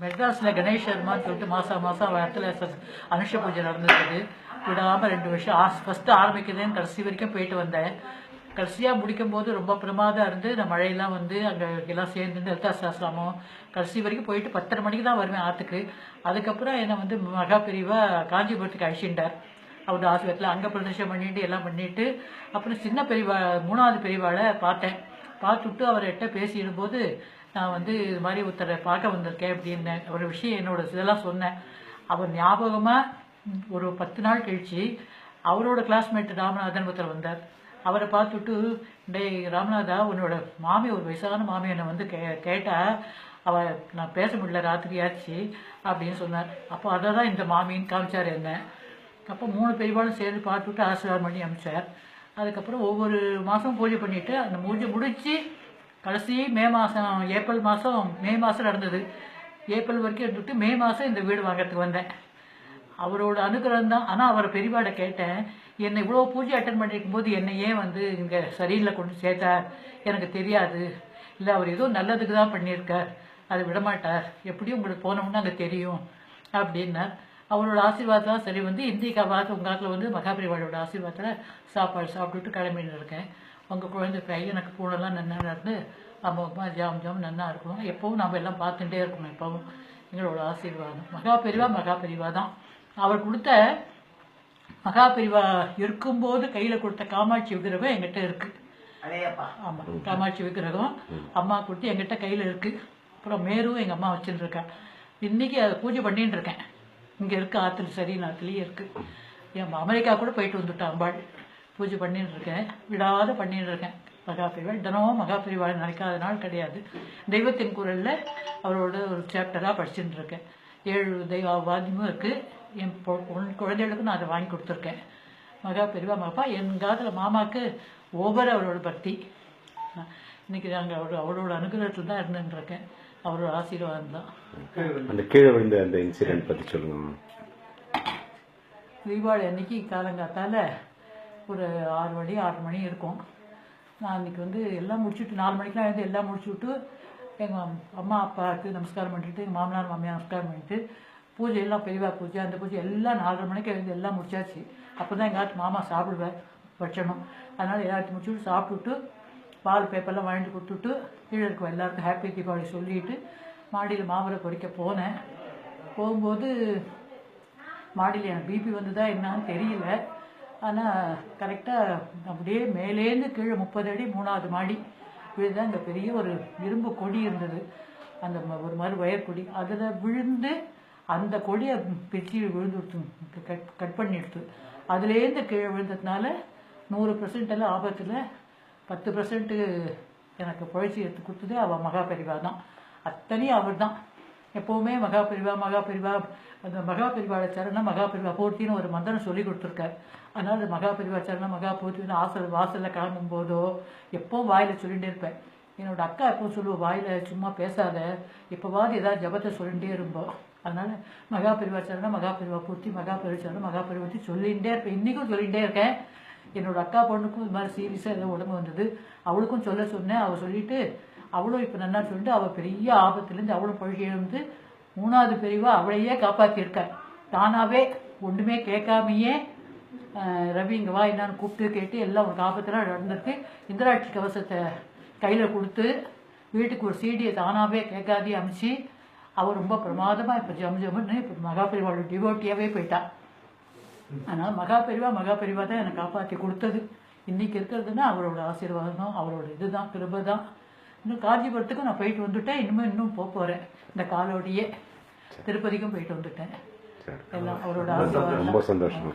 மெட்ராஸில் கணேஷ் சர்மான்னு சொல்லிட்டு மாதம் அவன் இடத்துல அனுஷ பூஜை நடந்துருக்குது. விடாமல் 2 வருஷம் ஃபஸ்ட்டு ஆரம்பிக்கிறதுன்னு கடைசி வரைக்கும் போயிட்டு வந்தேன். கடைசியாக முடிக்கும் போது ரொம்ப பிரமாதம் இருந்து இந்த மழையெல்லாம் வந்து அங்கே எல்லாம் சேர்ந்து லலிதா சாஸ்திரமும் கடைசி வரைக்கும் போயிட்டு 10:30 மணிக்கு தான் வருவேன் ஆற்றுக்கு. அதுக்கப்புறம் என்னை வந்து மகா பிரிவா காஞ்சிபுரத்துக்கு அழிச்சிட்டார். அவர் ஆசிரியத்தில் அங்கே பிரதர்ஷனம் பண்ணிட்டு எல்லாம் பண்ணிட்டு அப்புறம் சின்ன பெரியவா 3வது பெரியவாளை பார்த்தேன். பார்த்துட்டு அவர்கிட்ட பேசிடும்போது நான் வந்து இது மாதிரி ஒருத்தரை பார்க்க வந்திருக்கேன் அப்படின்னேன். ஒரு விஷயம் என்னோட இதெல்லாம் சொன்னேன். அவர் ஞாபகமாக ஒரு 10 நாள் கழிச்சு அவரோட கிளாஸ்மேட் ராமநாதன் ஒருத்தர் வந்தார். அவரை பார்த்துட்டு, டே ராமநாதா, உன்னோட மாமி ஒரு வயசான மாமி என்னை வந்து கேட்டா நான் பேச முடியல ராத்திரியாச்சு அப்படின்னு சொன்னார். அப்போ அதை தான் இந்த மாமின்னு காமிச்சார் என்ன. அப்போ 3 பெரியவாளும் சேர்ந்து பார்த்துட்டு ஆசீர்வாதம் பண்ணி அனுப்பிச்சார். அதுக்கப்புறம் ஒவ்வொரு மாதமும் பூஜை பண்ணிவிட்டு அந்த பூஜை முடித்து கடைசி ஏப்ரல் மாதம் மே மாதம் நடந்தது. ஏப்ரல் வரைக்கும் இருந்துட்டு மே மாதம் இந்த வீடு வாங்கிறதுக்கு வந்தேன். அவரோட அனுகிரகம் தான். ஆனால் அவரை பெரியவாட கேட்டேன், என்னை இவ்வளோ பூஜை அட்டன் பண்ணியிருக்கும் போது என்னை ஏன் வந்து இங்கே சரியில்லை கொண்டு சேர்த்தார் எனக்கு தெரியாது. இல்லை அவர் ஏதோ நல்லதுக்கு தான் பண்ணியிருக்கார், அதை விடமாட்டார், எப்படியும் உங்களுக்கு போனோம்னா அங்கே தெரியும் அப்படின்னார். அவரோட ஆசீர்வாதம் சரி வந்து இந்திக்காவாக உங்கள் காலத்தில் வந்து மகாபிரிவாளோட ஆசீர்வாதத்தில் சாப்பாடு சாப்பிட்டுட்டு கிளம்பின்னு இருக்கேன். உங்கள் குழந்தை எனக்கு பூனெல்லாம் நன்னா நடந்து அம்மா ஜாம் நன்னா இருக்கணும். எப்பவும் நம்ம எல்லாம் பார்த்துட்டே இருக்கணும். எப்பவும் எங்களோட ஆசீர்வாதம் மகாபிரிவா தான். அவர் கொடுத்த மகாபிரிவா இருக்கும்போது கையில் கொடுத்த காமாட்சி விக்கிரகம் எங்கிட்ட இருக்கு. ஆமாம், காமாட்சி விக்கிரகம் அம்மா கொடுத்து எங்கிட்ட கையில் இருக்கு. அப்புறம் மேரும் எங்கள் அம்மா வச்சுட்டு இருக்கா. இன்னைக்கு அதை பூஜை பண்ணிட்டு இருக்கேன். இங்கே இருக்கு ஆற்றுல, சரி நாத்துலேயே இருக்கு. என் அமெரிக்கா கூட போயிட்டு வந்துட்டேன். அம்பாள் பூஜை பண்ணிட்டு இருக்கேன், விடாத பண்ணிட்டு இருக்கேன். மகாபிரிவா தினமும் மகாபிரிவாளை நினைக்காத நாள் கிடையாது. தெய்வத்தின் குரலில் அவரோட ஒரு சாப்டராக படிச்சுட்டு இருக்கேன். 7 தெய்வ வாத்தியமும் இருக்குது. என் குழந்தைகளுக்கும் நான் அதை வாங்கி கொடுத்துருக்கேன். மகாபிரிவா மகப்பா என் காலத்தில் மாமாவுக்கு அவரோட பக்தி. இன்னைக்கு நாங்கள் அவரோட அனுகிரகத்தில் தான் இருந்துருக்கேன். அவரோட ஆசீர்வாதம் தான். அந்த கீழே விழுந்த அந்த இன்சிடென்ட் பற்றி சொல்லுங்க. தீபாவளி அன்னைக்கு காலங்காத்தால் ஒரு 6 மணி இருக்கும். நான் அன்றைக்கி வந்து எல்லாம் முடிச்சுட்டு 4 மணிக்கெலாம் எழுந்து எல்லாம் முடிச்சுட்டு எங்கள் அம்மா அப்பாவுக்கு நமஸ்காரம் பண்ணிட்டு எங்கள் மாமனார் மாமியார் நமஸ்காரம் பண்ணிட்டு பூஜையெல்லாம் பெரியவா பூஜை அந்த பூஜை எல்லாம் 4:30 மணிக்கு எழுந்து எல்லாம் முடிச்சாச்சு. அப்போ தான் எங்கள் மாமா சாப்பிடுவேன் வச்சணும். அதனால் எல்லாத்தையும் முடிச்சுட்டு சாப்பிட்டுட்டு பால் பேப்பர்லாம் வாங்கிட்டு கொடுத்துட்டு கீழே இருக்கும் எல்லாருக்கும் ஹாப்பி தீபாவளி சொல்லிட்டு மாடியில் மாமரை பொறிக்க போனேன். போகும்போது மாடியில் எனக்கு பிபி வந்ததா என்னன்னு தெரியல. ஆனால் கரெக்டாக அப்படியே மேலேருந்து கீழே 30 அடி 3வது மாடி விழுதான். அங்கே பெரிய ஒரு இரும்பு கொடி இருந்தது, அந்த ஒரு மாதிரி வயர் கொடி. அதில் விழுந்து அந்த கொடியை பிரிச்சு விழுந்துடுத்து, கட் பண்ணிடுத்து. அதுலேருந்து கீழே விழுந்ததுனால 100% எல்லாம் ஆபத்தில் 10% எனக்கு புழைச்சி எடுத்து கொடுத்தது அவள் மகாபெரிவா தான். அத்தனையும் அவர் தான். எப்போவுமே மகாபெரிவா அந்த மகாபெரிவாளை சரணம் மகாபெரிவா பூர்த்தின்னு ஒரு மந்திரம் சொல்லி கொடுத்துருக்கார். அதனால் அந்த மகாபெரிவா சரணம் மகாபூர்த்தின்னு வாசலில் கிளம்பும் போதோ எப்போவும் வாயில் சொல்லிகிட்டே இருப்பேன். என்னோட அக்கா எப்போவும் சொல்லுவோம், வாயில் சும்மா பேசாத, இப்போவாது ஏதாவது ஜபத்தை சொல்லிகிட்டே இருப்போம். அதனால் மகாபெரிவா சரணம் மகாபெரிவா பூர்த்தி மகாபெரிவா சரணம் மகாபெரிவா சொல்லிகிட்டே இருப்பேன். இன்றைக்கும் சொல்லிகிட்டே இருக்கேன். என்னோட அக்கா பொண்ணுக்கும் இது மாதிரி சீரியஸாக ஏதோ உடம்பு வந்தது, அவளுக்கும் சொல்ல சொன்னேன். அவள் சொல்லிவிட்டு அவளும் இப்போ நல்லா சொல்லிட்டு அவள் பெரிய ஆபத்துலேருந்து அவளும் பழகி எழுந்து 3வது பெரியவா அவளையே காப்பாற்றியிருக்காள். தானாகவே ஒன்றுமே கேட்காமையே ரவி இங்கே வா என்னான்னு கூப்பிட்டு கேட்டு எல்லாம் ஒரு ஆபத்தெல்லாம் நடந்திருக்கு. இந்திராட்சி கவசத்தை கையில் கொடுத்து வீட்டுக்கு ஒரு சீடியை தானாகவே கேட்காதே அமைச்சு அவள் ரொம்ப பிரமாதமாக இப்போ ஜம்முன்னு இப்போ மகாபெரிவாளோட டிவோட்டியாகவே போயிட்டாள். அதனால் மகாபெரிவா தான் என்னை காப்பாற்றி கொடுத்தது. இன்றைக்கி இருக்கிறதுனா அவரோட ஆசீர்வாதம், அவரோட இதுதான், கிருபை தான். இன்னும் காஞ்சிபுரத்துக்கும் நான் போயிட்டு வந்துட்டேன். இன்னும் போகிறேன். இந்த காலோடையே திருப்பதிக்கும் போயிட்டு வந்துட்டேன். எல்லாம் அவரோட ஆசீர்வாதம். ரொம்ப சந்தோஷம்.